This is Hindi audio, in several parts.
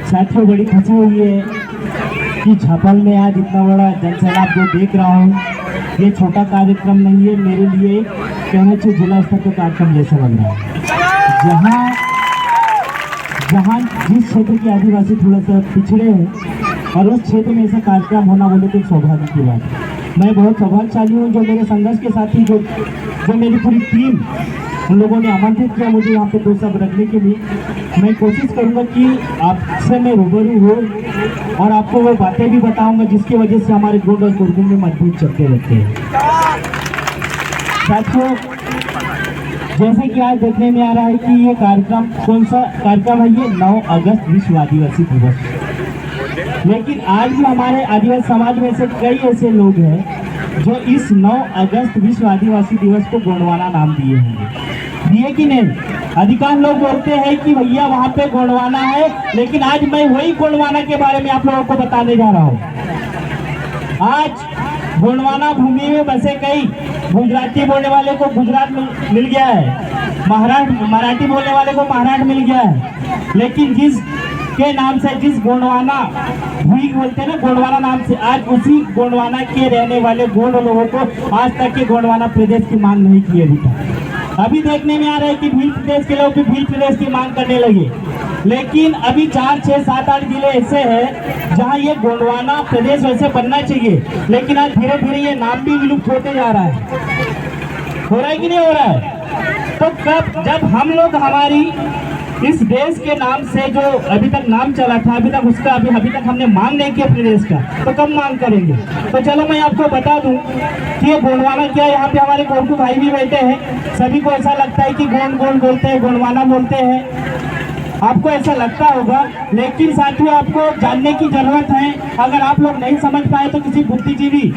साथियों बड़ी खुशी हुई है कि झापल में आज इतना बड़ा जनसैलाब जो देख रहा हूँ, ये छोटा कार्यक्रम नहीं है मेरे लिए, कहने से जिला स्तर का कार्यक्रम जैसा लग रहा है। जहाँ जिस क्षेत्र के आदिवासी थोड़ा सा पिछड़े हैं और उस क्षेत्र में ऐसा कार्यक्रम होना बोले तो सौभाग्य की बात है। मैं बहुत सौभाग्यशाली हूँ जो मेरे संघर्ष के साथी जो मेरी पूरी टीम उन लोगों ने आमंत्रित किया मुझे यहाँ पे दो सब रखने के लिए। मैं कोशिश करूँगा कि आपसे मैं रूबरू हो और आपको वो बातें भी बताऊँगा जिसकी वजह से हमारे गोंड और कुर्गुम में मतभेद चलते रहते हैं। साथियों, जैसे कि आज देखने में आ रहा है कि ये कार्यक्रम कौन सा कार्यक्रम है, ये 9 अगस्त विश्व आदिवासी दिवस। लेकिन आज भी हमारे आदिवासी समाज में से कई ऐसे लोग हैं जो इस 9 अगस्त विश्व आदिवासी दिवस को गोंडवाना नाम दिए कि नहीं। अधिकांश लोग बोलते हैं कि भैया वहाँ पे गोंडवाना है, लेकिन आज मैं वही गोंडवाना के बारे में आप लोगों को बताने जा रहा हूँ। आज गोंडवाना भूमि में बसे कई गुजराती बोलने वाले को गुजरात मिल गया है, मराठी बोलने वाले को महाराष्ट्र मिल गया है, लेकिन जिस के नाम से जिस गोंडवाना भूमि बोलते हैं ना, गोंडवाना नाम से, आज उसी गोंडवाना के रहने वाले गोंड लोगों को आज तक के गोंडवाना प्रदेश की मांग नहीं की अभी तक। अभी देखने में आ रहा है कि भील प्रदेश के लोग भी भील प्रदेश की मांग करने लगे, लेकिन अभी 4, 6, 7, 8 जिले ऐसे हैं जहां ये गोंडवाना प्रदेश वैसे बनना चाहिए, लेकिन आज धीरे धीरे ये नाम भी विलुप्त होते जा रहा है। हो रहा है कि नहीं हो रहा है? तो कब जब हम लोग हमारी इस देश के नाम से जो अभी तक नाम चला था, अभी तक उसका अभी तक हमने मांग नहीं किया अपने देश का, तो कब मांग करेंगे? तो चलो मैं आपको बता दूं कि ये गोंडवाना क्या है। यहाँ पे हमारे कोरकू भाई भी बैठे हैं, सभी को ऐसा लगता है कि गोंड बोलते हैं, गोंडवाना बोलते हैं, आपको ऐसा लगता होगा, लेकिन साथियों आपको जानने की जरूरत है। अगर आप लोग नहीं समझ पाए तो किसी बुद्धिजीवी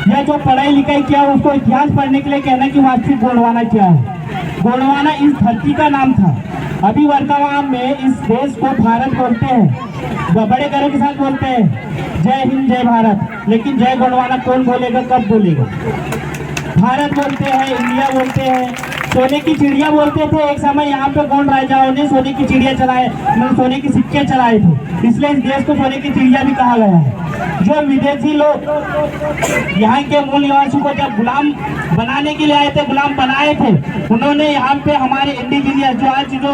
या जो पढ़ाई लिखाई किया उसको इतिहास पढ़ने के लिए कहना कि वास्तविक गोंडवाना क्या है। गोंडवाना इस धरती का नाम था। अभी वर्तमान में इस देश को भारत बोलते हैं, बड़े गर्व के साथ बोलते हैं जय हिंद जय भारत, लेकिन जय गोंडवाना कौन बोलेगा, कब बोलेगा? भारत बोलते हैं, इंडिया बोलते हैं, सोने की चिड़िया बोलते थे एक समय। यहाँ पे गोंड राजाओं ने सोने की चिड़िया चलाए, मतलब सोने के सिक्के चलाए थे, इसलिए इस देश को सोने की चिड़िया भी कहा गया है। जो विदेशी लोग यहाँ के मूल निवासियों को जब गुलाम बनाने के लिए आए थे, गुलाम बनाए थे, उन्होंने यहाँ पे हमारे इंडिजीनियस जो आज जो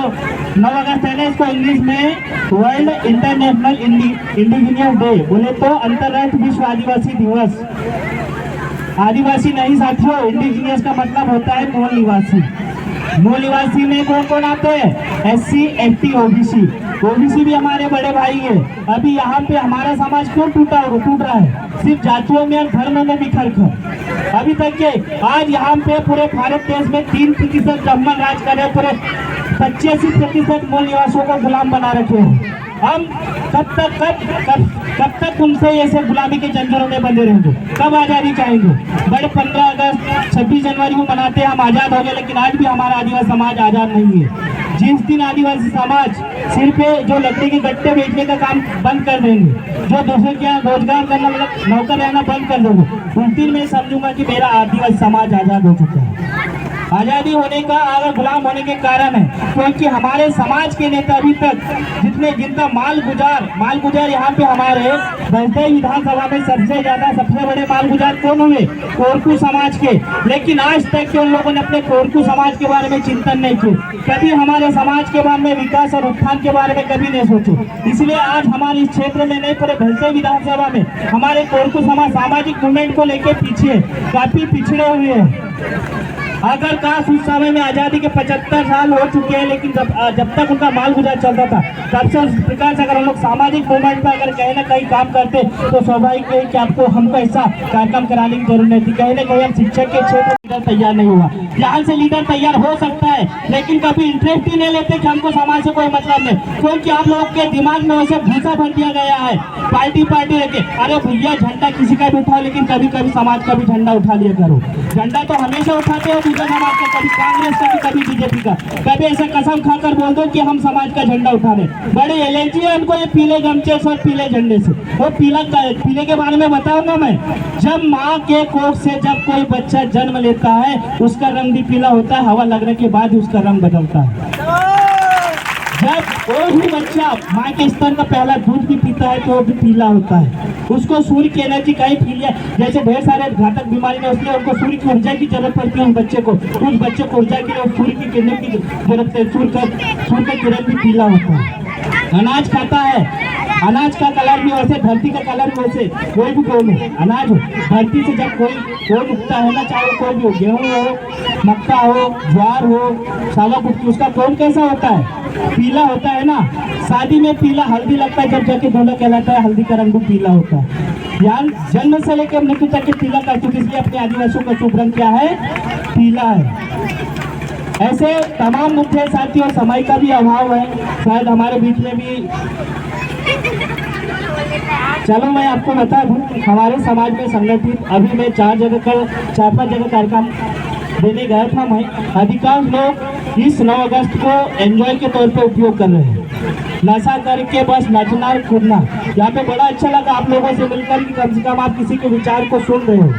9 अगस्त है ना, इसको इंग्लिश में वर्ल्ड इंटरनेशनल इंडिजीनियस डे बोले तो अंतर्राष्ट्रीय विश्व आदिवासी दिवस। आदिवासी नहीं साथियों, इंडिजीनियस का मतलब होता है मूल निवासी। मूल निवासी में कौन कौन आते हैं? SC, ST, OBC भी हमारे बड़े भाई हैं। अभी यहाँ पे हमारा समाज क्यों टूट रहा है? सिर्फ जातियों में और धर्म में बिखर कर। अभी तक के आज यहाँ पे पूरे भारत देश में 3% ब्राह्मण राज कर रहे, पूरे 85% मूल निवासियों को गुलाम बना रखे हैं। हम कब तक उनसे ऐसे गुलामी के जंजीरों में बंधे रहेंगे? कब आजादी चाहेंगे? बड़े 15 अगस्त 26 जनवरी को मनाते हैं, हम आजाद हो गए, लेकिन आज भी हमारा आदिवासी समाज आजाद नहीं है। जिस दिन आदिवासी समाज सिर पे जो लकड़ी के गट्टे बेचने का काम बंद कर देंगे, जो दूसरे के यहाँ रोजगार करना मतलब नौकर रहना बंद कर देंगे, उस दिन मैं समझूंगा कि मेरा आदिवासी समाज आजाद हो चुका है। आजादी होने का अगर गुलाम होने के कारण है क्योंकि हमारे समाज के नेता अभी तक जिनका माल गुजार यहाँ पे हमारे बस्तर विधानसभा में सबसे बड़े माल गुजार कौन हुए? कोरकू समाज के। लेकिन आज तक के उन लोगों ने अपने कोरकू समाज के बारे में चिंतन नहीं किया, कभी हमारे समाज के बारे में, विकास और उत्थान के बारे में कभी नहीं सोचे। इसलिए आज हमारे इस क्षेत्र में नहीं, पूरे बस्तर विधानसभा में हमारे कोरकू समाज सामाजिक मूवमेंट को लेकर पीछे काफी पिछड़े हुए हैं। अगर काश उस समय में आजादी के 75 साल हो चुके हैं, लेकिन जब तक उनका माल गुजार चलता था, तब से उस प्रकार से अगर हम लोग सामाजिक मूवमेंट पर अगर कहीं ना कहीं काम करते तो स्वाभाविक है कि हमको ऐसा कार्यक्रम कराने की जरूरत नहीं थी। कहीं ना कहीं हम शिक्षक के क्षेत्र में लीडर तैयार नहीं हुआ। यहाँ से लीडर तैयार हो सकता है, लेकिन कभी इंटरेस्ट ही नहीं लेते कि हमको समाज से कोई मतलब नहीं, क्योंकि आप लोग के दिमाग में वैसे भूसा भर दिया गया है पार्टी रखे। अरे भैया झंडा किसी का भी उठाओ, लेकिन कभी कभी समाज का भी झंडा उठा लिया करो। झंडा तो हमेशा उठाते हो दूसरे समाज का, कभी कांग्रेस का, कभी बीजेपी का। कभी ऐसे कसम खाकर बोल दो कि हम समाज का झंडा उठा रहे। बड़े एलर्जी है उनको ये पीले गमछे और पीले झंडे से। वो पीले के बारे में बताऊंगा मैं। जब माँ के कोख से जब कोई बच्चा जन्म लेता है, उसका रंग भी पीला होता है, हवा लगने के बाद उसका रंग बदलता है। जब कोई भी बच्चा माँ के स्तन का पहला दूध भी पीता है तो वो भी पीला होता है। उसको सूर्य की एनर्जी का ही फील है, जैसे ढेर सारे घातक बीमारी में उसलिए उनको सूर्य की ऊर्जा की जरूरत पड़ती है। उस बच्चे को ऊर्जा के लिए सूर्य की किरणों की जरूरत है। सूर्य का किरण भी पीला होता है। अनाज खाता है, अनाज का कलर भी वैसे, धरती का कलर भी वैसे। कोई भी गेहूँ अनाज हो, धरती से जब कोई उगता है ना, चाहे कोई भी हो, गेहूँ हो, मक्का हो, ज्वार हो, सावा कुटकी, उसका कोन कैसा होता है? पीला होता है ना। शादी में पीला हल्दी लगता है, जब जाके दूल्हा कहलाता है, हल्दी का रंग भी पीला होता है। यानी जन्म से लेकर मृत्यु तक के पीला कर चुके, इसलिए अपने आदिवासियों का शुभ रंग क्या है? पीला है। ऐसे तमाम मुद्दे साथियों, समय का भी अभाव है, शायद हमारे बीच में भी। चलो मैं आपको बता दूं, हमारे समाज में संगठित अभी मैं 4-5 जगह कार्यक्रम देने गया था। मैं अधिकांश लोग इस 9 अगस्त को एंजॉय के तौर पे उपयोग कर रहे हैं, नशा करके बस नचना कूदना। यहाँ पे बड़ा अच्छा लगा आप लोगों से मिलकर कि कम से कम आप किसी के विचार को सुन रहे हो।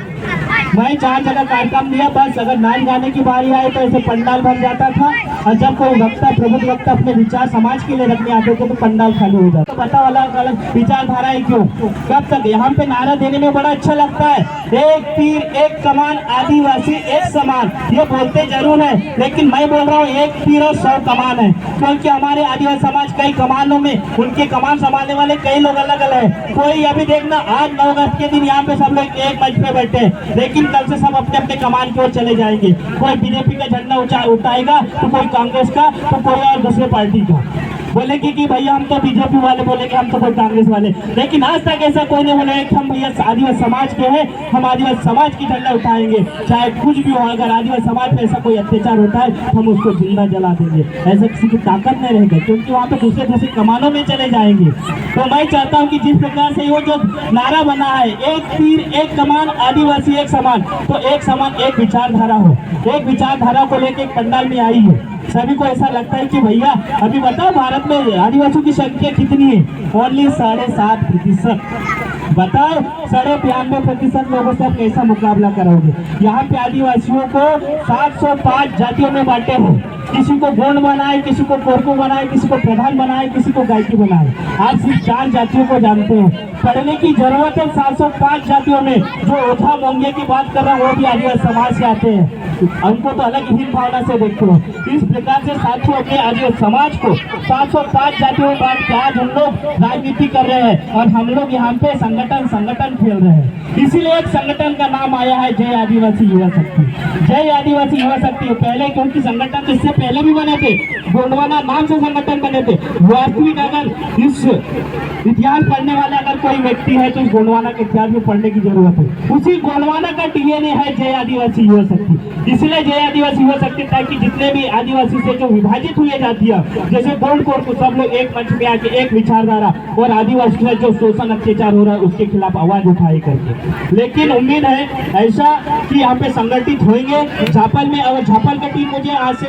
मैं 4 जगह कार्यक्रम दिया, बस अगर नाच गाने की बारी आए तो ऐसे पंडाल भर जाता था, और जब कोई वक्ता प्रबुद्ध वक्ता अपने विचार समाज के लिए रखने आते थे तो पंडाल खाली हो जाता। तो बताओ अलग अलग विचारधारा है क्यों? कब तक? यहाँ पे नारा देने में बड़ा अच्छा लगता है, एक तीर एक कमान, आदिवासी एक समान। ये बोलते जरूर है, लेकिन मैं बोल रहा हूँ एक तीर और 100 कमान है, क्योंकि हमारे आदिवासी समाज कई कमानों में, उनके कमान संभालने वाले कई लोग अलग अलग है। कोई अभी देखना, आज 9 अगस्त के दिन यहाँ पे सब लोग एक मंच पे बैठे हैं, लेकिन कल से सब अपने अपने कमान की ओर चले जाएंगे। कोई बीजेपी का झंडा उठाएगा, तो कोई कांग्रेस का, तो कोई और दूसरे पार्टी का। बोलेगी कि भैया हम तो बीजेपी वाले, बोलेंगे हम तो कोई कांग्रेस वाले, लेकिन आज तक ऐसा कोई नहीं बोले कि हम भैया आदिवासी समाज के हैं, हम आदिवासी समाज की झंडा उठाएंगे, चाहे कुछ भी हो। अगर आदिवासी समाज पे ऐसा कोई अत्याचार होता है हम उसको जिंदा जला देंगे। ऐसा किसी की ताकत नहीं रहेगा, क्योंकि वहाँ पे दूसरे कमानों में चले जाएंगे। तो मैं चाहता हूँ कि जिस प्रकार से वो जो नारा बना है, एक तीर एक कमान, आदिवासी एक समान, तो एक समान एक विचारधारा हो, एक विचारधारा को लेकर एक पंडाल में आई है। सभी को ऐसा लगता है कि भैया अभी बताओ भारत में आदिवासियों की संख्या कितनी है? ओनली 7.5%। बताओ 92.5% लोगों से आप कैसा मुकाबला करोगे? यहाँ पे आदिवासियों को 705 जातियों में बांटे हैं। किसी को गोंड बनाए, किसी को कोरको बनाए, किसी को प्रधान बनाए, किसी को गायकी बनाए। आप सिर्फ 4 जातियों को जानते हैं। पढ़ने की जरूरत है 705 जातियों में। जो ओझा मोंगे की बात कर रहा हूँ वो भी आदिवासी समाज से आते हैं, उनको तो अलग ही भावना से देखते हो। इस प्रकार से साथियों अपने आदिवासी समाज को 705 जातियों में बांट के आज हम लोग राजनीति कर रहे हैं, और हम लोग यहाँ पे संगठन खेल रहे हैं। इसीलिए एक संगठन का नाम आया है जय आदिवासी युवा शक्ति। जय आदिवासी युवा शक्ति पहले, क्योंकि संगठन इससे पहले भी बने थे, गोंडवाना नाम से संगठन बने थे। वास्तविक अगर इस इतिहास पढ़ने वाला अगर कोई व्यक्ति है तो गोंडवाना के इतिहास में पढ़ने की जरूरत है। उसी गोंडवाना का डीएनए है जय आदिवासी युवा शक्ति। इसलिए जय आदिवासी युवा शक्ति, ताकि जितने भी आदिवासी से जो विभाजित हुई जातियां, जैसे गोंड कोर को सब लोग एक मंच में आके एक विचारधारा, और आदिवासी से जो शोषण अत्याचार हो रहा है उसके खिलाफ आवाज उठाए करके। लेकिन उम्मीद है ऐसा कि यहाँ पे संगठित होंगे झापल में। और झापल का टीम मुझे आज से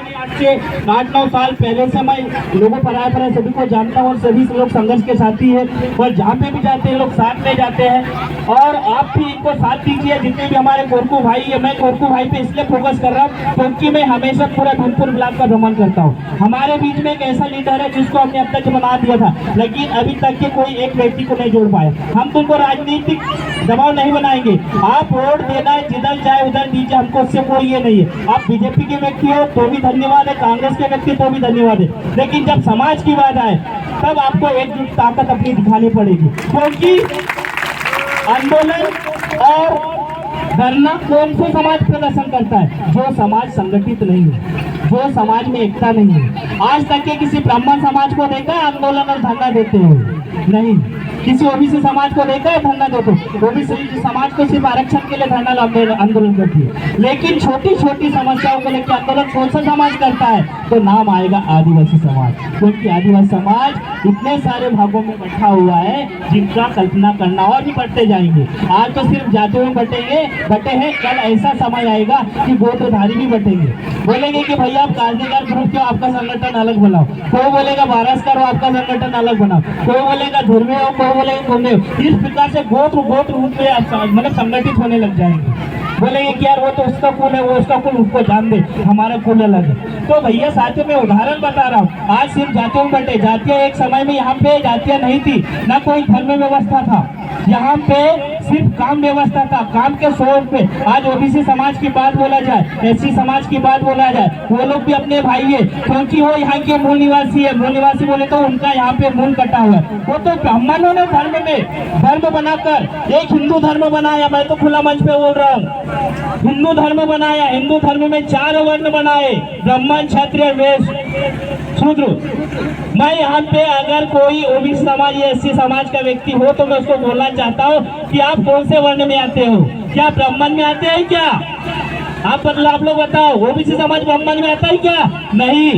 8-9 साल पहले से मैं लोगों पर सभी को जानता हूँ, और सभी लोग संघर्ष के साथी है, और जहाँ पे भी जाते हैं लोग साथ ले जाते हैं। और आप भी इनको साथ दीजिए, जितने भी हमारे कोरकू भाई है। मैं कोरकू भाई पे इसलिए फोकस कर रहा हूँ क्योंकि मैं हमेशा पूरा धनपुर ब्लॉक का भ्रमण करता हूँ। हमारे बीच में एक ऐसा लीडर है जिसको हमने अब तक बना दिया था, लेकिन अभी तक के कोई एक व्यक्ति को नहीं जोड़ पाया। हम तुमको राजनीतिक दबाव नहीं बनाएंगे, आप वोट देना है जिधर जाए उधर दीजिए, हमको उससे कोई ये नहीं है। आप बीजेपी के व्यक्ति हो तो भी धन्यवाद है, कांग्रेस के व्यक्ति तो भी धन्यवाद है, लेकिन जब समाज की बात आए तब आपको एकजुट ताकत अपनी दिखानी पड़ेगी। क्योंकि आंदोलन और धरना कौन से समाज प्रदर्शन करता है? जो समाज संगठित नहीं है, जो समाज में एकता नहीं है। आज तक के किसी ब्राह्मण समाज को देखा आंदोलन और धरना देते हुए? नहीं। किसी ओबीसी समाज को देखा है धरना देते? ओबीसी समाज को सिर्फ आरक्षण के लिए धरना आंदोलन करती है, लेकिन छोटी छोटी समस्याओं को लेकर आंदोलन कौन सा समाज करता है? तो नाम आएगा आदिवासी समाज। क्योंकि आदिवासी समाज इतने सारे भागों में बंटा हुआ है जिनका कल्पना करना, और भी बढ़ते जाएंगे। आज तो सिर्फ जातियों में बटे हैं, कल ऐसा समय आएगा कि गोत्रधारी भी बटेंगे। बोलेंगे कि भैया आप काजनेदार ग्रुप क्यों, आपका संगठन अलग बनाओ। कोई बोलेगा बारसकर हो, आपका संगठन अलग बनाओ। कोई बोलेगा धुर्मे हो, कोई बोलेगा कुंडे हो। इस प्रकार से गोत्र रूप में मतलब संगठित होने लग जाएंगे। बोलेंगे कि यार वो तो उसका कुल है, वो उसका कुल, उसको जान दे, हमारा कुल अलग है। तो भैया साथियों मैं उदाहरण बता रहा हूँ, आज सिर्फ जातियों में बटे, जातियां एक समय में यहाँ पे जातियां नहीं थी, ना कोई धर्म व्यवस्था था, यहाँ पे सिर्फ काम व्यवस्था था, काम के सोच पे। आज ओबीसी समाज की बात बोला जाए, एससी समाज की बात बोला जाए, वो लोग भी अपने भाई है, क्योंकि वो यहाँ के मूल निवासी है। मूल निवासी बोले तो उनका यहाँ पे मूल कटा हुआ है। वो तो ब्राह्मणों ने धर्म में धर्म बनाकर एक हिंदू धर्म बनाया। मैं तो खुला मंच पे बोल रहा हूँ, हिंदू धर्म बनाया। हिंदू धर्म में 4 वर्ण बनाए, ब्राह्मण, क्षत्रिय, वैश्य, शूद्र। मैं यहाँ पे अगर कोई ओबीसी समाज या एससी समाज का व्यक्ति हो तो मैं उसको बोलना चाहता हूँ कि आप कौन से वर्ण में आते हो? क्या ब्राह्मण में आते हैं क्या? आप लोग बताओ, ओबीसी समाज ब्राह्मण में आता है क्या? नहीं।